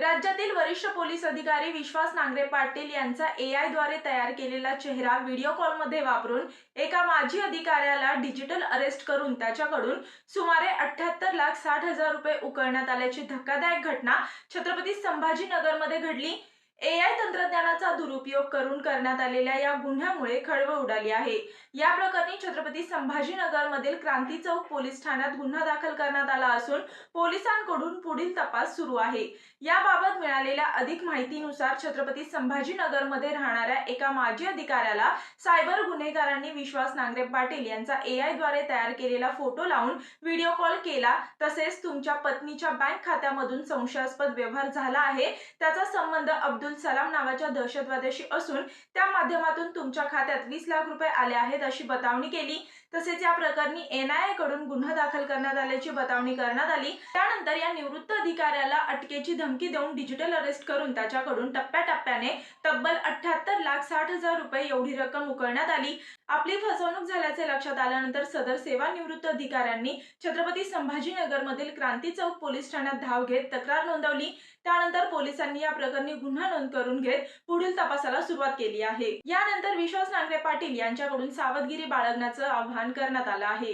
राज्यातील वरिष्ठ पोलीस अधिकारी विश्वास नांगरे पाटील यांचा AI द्वारे तयार केलेला चेहरा व्हिडिओ कॉलमध्ये वापरून एका माजी अधिकाऱ्याला डिजिटल अरेस्ट करून त्याच्याकडून सुमारे 78,60,000 रुपये उकळण्यात आल्याची धक्कादायक घटना छत्रपती संभाजीनगरमध्ये घडली। AI तंत्रज्ञानाचा दुरुपयोग करून करण्यात आलेल्या या गुन्ह्यामुळे खळबळ उडाली आहे। या प्रकरणी छत्रपती संभाजीनगरमधील क्रांती चौक पोलीस ठाण्यात गुन्हा दाखल करण्यात आला असून पोलिसांकडून पुढील तपास सुरू आहे। याबाबत मिळालेल्या अधिक माहितीनुसार छत्रपती संभाजीनगरमध्ये राहणाऱ्या एका माजी अधिकाऱ्याला सायबर गुन्हेगारांनी विश्वास नांगरे पाटील यांचा AI द्वारे तयार केलेला फोटो लावून व्हिडिओ कॉल केला। तसेच तुमच्या पत्नीच्या बँक खात्यामधून संशयास्पद व्यवहार झाला आहे, त्याचा संबंध अब्दुल सलाम नावाच्या दहशतवाद्याशी असून त्या माध्यमातून तुमच्या खात्यात 20 लाख रुपये आले आहेत अशी बतावणी केली। तसेच या प्रकरणी NIA कडून गुन्हा दाखल करण्यात आल्याची बतावणी करण्यात आली। त्यानंतर या निवृत्त अधिकाऱ्याला अटकेची धमकी देऊन डिजिटल अरेस्ट करून त्याच्याकडून टप्प्याटप्प्याने तब्बल 78,60,000 रुपये एवढी रक्कम उकळण्यात आली। आपली फसवणूक झाल्याचे लक्षात आल्यानंतर सदर सेवानिवृत्त अधिकाऱ्यांनी छत्रपती संभाजीनगरमधील क्रांती चौक पोलीस ठाण्यात धाव घेत तक्रार नोंदवली। त्यानंतर पोलिसांनी या प्रकरणी गुन्हा नोंद करून घेत पुढील तपासाला सुरुवात केली आहे। यानंतर विश्वास नांगरे पाटील यांच्याकडून सावधगिरी बाळगण्याचं आवाहन करण्यात आलं आहे।